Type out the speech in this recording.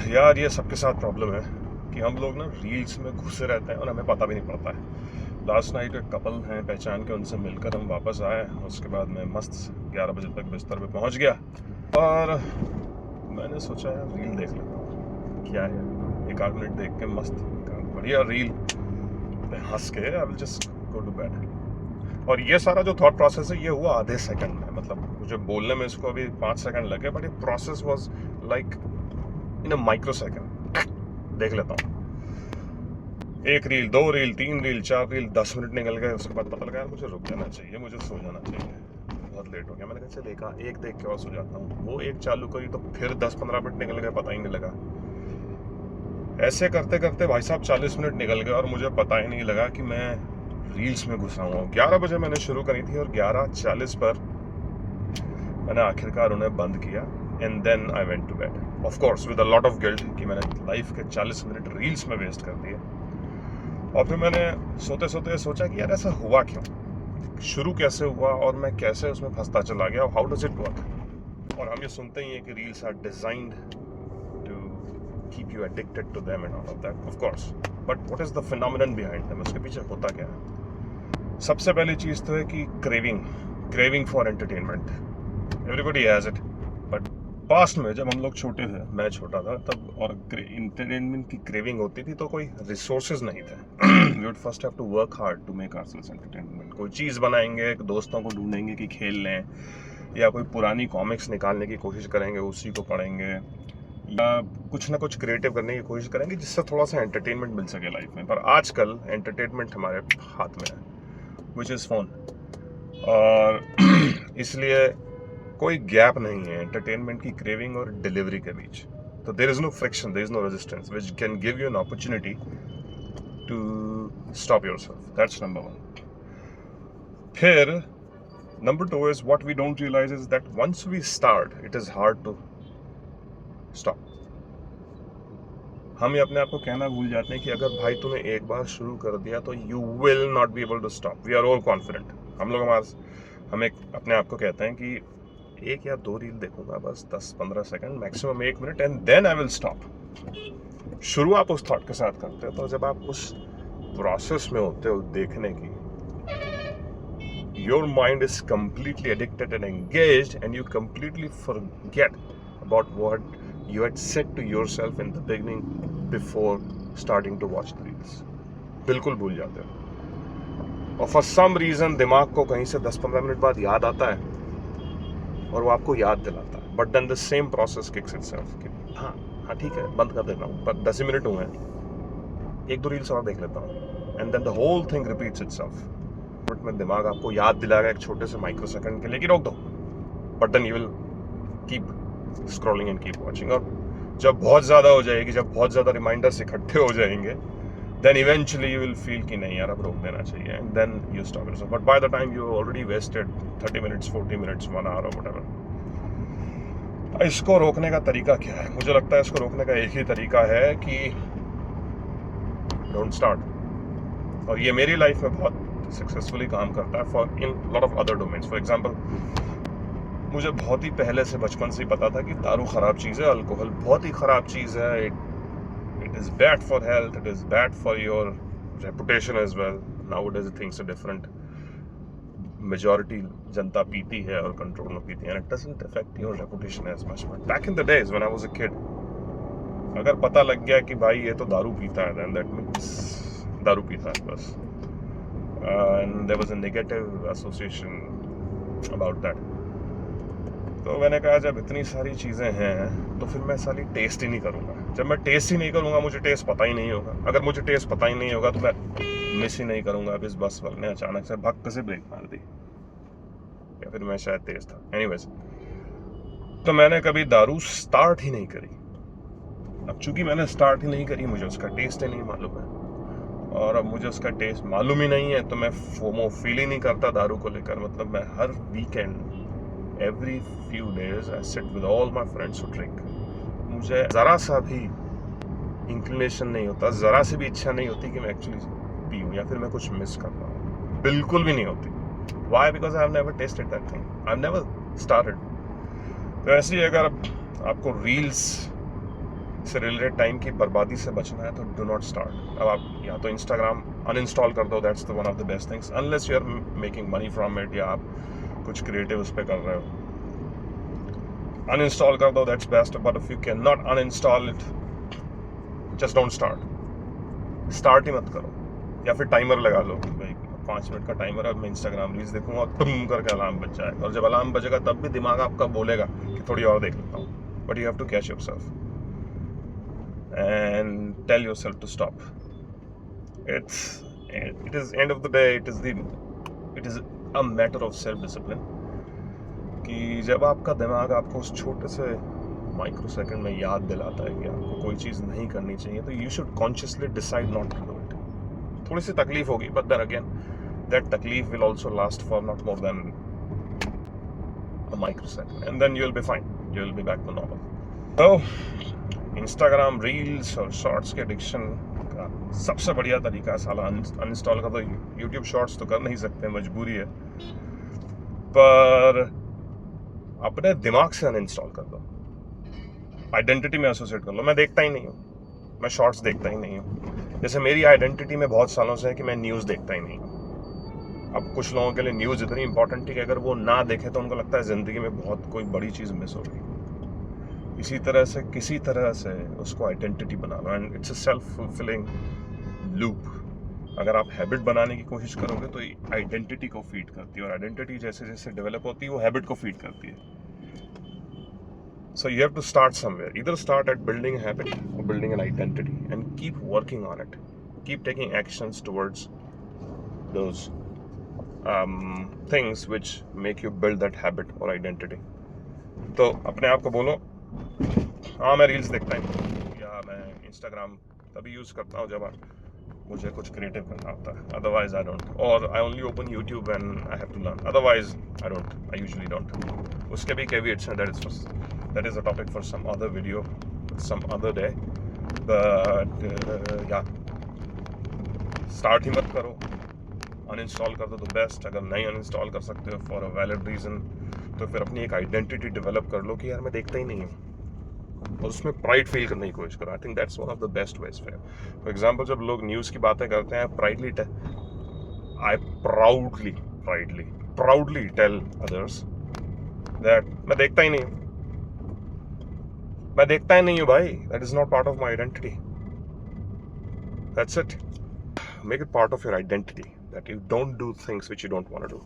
यार ये सबके साथ प्रॉब्लम है कि हम लोग ना रील्स में घुसे रहते हैं और हमें पता भी नहीं पड़ता है। लास्ट नाइट एक कपल हैं पहचान के, उनसे मिलकर हम वापस आए। उसके बाद मैं मस्त 11 बजे तक बिस्तर पे पहुंच गया और मैंने सोचा यार रील देख लेता हूँ, क्या है एक आध मिनट देख के मस्त बढ़िया रील पे हंस के I will just go to bed. और ये सारा जो थॉट प्रोसेस है ये हुआ आधे सेकंड में, मतलब मुझे बोलने में इसको अभी 5 सेकंड लगे, बट ये process was like in a micro second. देख लेता हूँ, एक reel, 2 reel, 3 reel, 4 reel, 10 minute निकल गए। उसके बाद पता लगा यार मुझे रुक जाना चाहिए, मुझे सो जाना चाहिए, बहुत लेट हो गया। मैंने कहा चल एक देख के और सो जाता हूँ। वो एक चालू करी तो फिर 10-15 मिनट निकल गए, पता ही नहीं लगा। ऐसे करते करते भाई साहब 40 मिनट निकल गए और मुझे पता ही नहीं लगा कि मैं रील्स में घुसा हुआ हूँ। 11 बजे मैंने शुरू करी थी और 11:40 पर मैंने आखिरकार उन्हें बंद किया and then I went to bed. Of course with a lot of guilt कि मैंने लाइफ के 40 मिनट रील्स में वेस्ट कर दिए। और फिर मैंने सोते सोते सोचा कि यार ऐसा हुआ क्यों, शुरू कैसे हुआ और मैं कैसे उसमें फंसता चला गया, हाउ डज इट वर्क। और हम ये सुनते ही हैं कि reels are designed to keep you addicted to them and all of that, of course, but what is the phenomenon behind them, उसके पीछे होता क्या है। सबसे पहली चीज तो है कि craving for entertainment, everybody has it. But past में जब हम लोग छोटे थे, मैं छोटा था तब, और एंटरटेनमेंट की क्रेविंग होती थी तो कोई रिसोर्सेज नहीं थे। We would first have to work hard to make ourselves entertainment. कोई चीज़ बनाएंगे, दोस्तों को ढूंढेंगे कि खेल लें, या कोई पुरानी कॉमिक्स निकालने की कोशिश करेंगे, उसी को पढ़ेंगे, या कुछ ना कुछ क्रिएटिव करने की कोशिश करेंगे जिससे थोड़ा सा एंटरटेनमेंट मिल सके लाइफ में। पर आजकल एंटरटेनमेंट हमारे हाथ में है, विच इज़ फोन। और इसलिए कोई गैप नहीं है एंटरटेनमेंट की क्रेविंग और डिलीवरी के बीच। तो there is no friction, there is no resistance which can give you an opportunity to stop yourself. That's number 1। फिर number 2 is what we don't realize is that once we start it is hard to stop. हम ये अपने आप को कहना भूल जाते हैं कि अगर भाई तूने एक बार शुरू कर दिया तो you will not be able to stop. We are all confident. हम एक अपने आप को कहते हैं कि 1 या 2 रील देखूंगा बस 10-15 second, maximum 1 minute, and then I will stop. शुरू आप उस थॉट के साथ करते हो, तो जब आप उस प्रोसेस में होते हो देखने की, your mind is completely addicted and engaged and you completely forget about what you had said to yourself in the beginning before starting to watch the reels. बिल्कुल भूल जाते हो। और for some reason दिमाग को कहीं से 10-15 मिनट बाद याद आता है और वो आपको याद दिलाता है, but then the same process kicks itself कि हाँ ठीक है, बंद कर देता हूँ, पर 10 ही मिनट हुए हैं, 1-2 रील्स और देख लेता हूँ, and then the whole thing repeats itself. But में दिमाग आपको याद दिलाएगा एक छोटे से माइक्रो सेकंड के लिए कि रोक दो, but then you will keep scrolling and keep watching. और जब बहुत ज़्यादा हो जाएगी, जब बहुत ज़्यादा रिमाइंडर्स इकट्ठे हो जाएंगे, then eventually you will feel कि नहीं यार अब रोक देना चाहिए, and then you stop yourself. But by the time you already wasted 30 minutes, 40 minutes, 1 hour or whatever. इसको रोकने का तरीका क्या है? मुझे लगता है इसको रोकने का एक ही तरीका है कि don't start. और ये मेरी लाइफ में बहुत सक्सेसफुली काम करता है for in lot of other domains. For example, मुझे बहुत ही पहले से बचपन से ही पता था कि दारू खराब चीज़ है, अल्कोहल बहुत ही खराब चीज़ है, it is bad for health, it is bad for your reputation as well. Nowadays things are different. Majority जनता पीती है और कंट्रोल में पीती है, and it doesn't affect your reputation as much. But back in the days when I was a kid, अगर पता लग गया कि भाई ये तो दारू पीता है, then that means दारू पीता है बस, and there was a negative association about that. तो मैंने कहा जब इतनी सारी चीज़ें हैं तो फिर मैं सारी टेस्ट ही नहीं करूँगा। जब मैं टेस्ट ही नहीं करूँगा मुझे टेस्ट पता ही नहीं होगा। अगर मुझे टेस्ट पता ही नहीं होगा तो मैं मिस ही नहीं करूँगा। अब इस बस वाले ने अचानक से भक्त से ब्रेक मार दी, या फिर मैं शायद तेज था। एनीवेज, तो मैंने कभी दारू स्टार्ट ही नहीं करी। अब चूंकि मैंने स्टार्ट ही नहीं करी, मुझे उसका टेस्ट ही नहीं मालूम है, और अब मुझे उसका टेस्ट मालूम ही नहीं है तो मैं फोमो फील ही नहीं करता दारू को लेकर। मतलब मैं हर weekend, every few days I sit with all my friends to drink. मुझे ज़रा सा भी इंक्लिनेशन नहीं होता, ज़रा सी भी इच्छा नहीं होती कि मैं एक्चुअली पीऊँ या फिर मैं कुछ मिस कर रहा हूँ, बिल्कुल भी नहीं होती। Why? Because I have never tasted that thing. I have never started. तो ऐसे ही अगर आपको रील्स इससे रिलेटेड टाइम की बर्बादी से बचना है तो डू नॉट स्टार्ट। अब आप या तो इंस्टाग्राम अनइंस्टॉल कर दो, that's the one of the best things, unless you are making money from it या आप कुछ क्रिएटिव उस पर कर रहे हो। अनइंस्टॉल कर दो, that's best, but if you can not uninstall it, just don't start ही मत करो। या फिर टाइमर लगा लो भाई 5 मिनट का टाइमर, अब मैं इंस्टाग्राम रील्स देखूंगा और तुम करके अलार्म बज जाएगा, और जब अलार्म बजेगा तब भी दिमाग आपका बोलेगा कि थोड़ी और देख लेता हूँ, but you have to catch yourself and tell yourself to stop. It is end of the day, it is a matter of self discipline कि जब आपका दिमाग आपको उस छोटे से माइक्रो सेकंड में याद दिलाता है कि आपको कोई चीज़ नहीं करनी चाहिए, तो you should consciously decide not to do it. थोड़ी सी तकलीफ होगी, बट देन अगेन दैट तकलीफ will also last for not more than a microsecond, and then you'll be fine, you'll be back to normal. So Instagram reels और shorts के addiction का सबसे बढ़िया तरीका है साला अनइंस्टॉल कर दो। यूट्यूब शॉर्ट्स तो कर नहीं सकते, मजबूरी है, पर अपने दिमाग से अनइंस्टॉल कर दो, आइडेंटिटी में एसोसिएट कर लो। मैं देखता ही नहीं हूँ, मैं शॉर्ट्स देखता ही नहीं हूँ। जैसे मेरी आइडेंटिटी में बहुत सालों से है कि मैं न्यूज़ देखता ही नहीं हूँ। अब कुछ लोगों के लिए न्यूज़ इतनी इंपॉर्टेंट है कि अगर वो ना देखे तो उनको लगता है ज़िंदगी में बहुत कोई बड़ी चीज़ मिस हो गई। इसी तरह से किसी तरह से उसको आइडेंटिटी बना लो, and it's a self fulfilling loop. अगर आप हैबिट बनाने की कोशिश करोगे तो आइडेंटिटी को फीड करती है, और आइडेंटिटी जैसे जैसे डेवलप होती है वो हैबिट को फीड करती है। So you have to start somewhere, either start at building a habit और building an identity, and keep working on it, keep taking actions towards those things which make you build that habit और identity. तो अपने आप को बोलो, हाँ मैं reels देखता हूँ, या मैं इंस्टाग्राम तभी यूज़ करता हूँ जब मुझे कुछ क्रिएटिव करना होता है, अदरवाइज आई डोंट, और I only open YouTube when I have to learn, otherwise I usually don't. उसके भी कैविएट्स हैं, that is a topic for some other video some other day, but या स्टार्ट ही मत करो, अनइंस्टॉल कर दो तो बेस्ट। अगर नहीं अनइंस्टॉल कर सकते हो फॉर अ वैलिड रीज़न, तो फिर अपनी एक आइडेंटिटी डेवलप कर लो कि यार मैं देखता ही नहीं हूँ, और उसमें प्राइड फील करने की कोशिश करो। I think that's one of the best ways. For example, जब लोग न्यूज़ की बातें करते हैं, I proudly tell others that मैं देखता ही नहीं हूँ भाई, that is not part of my identity, that's it. Make it part of your identity that you don't do things which you don't want to do.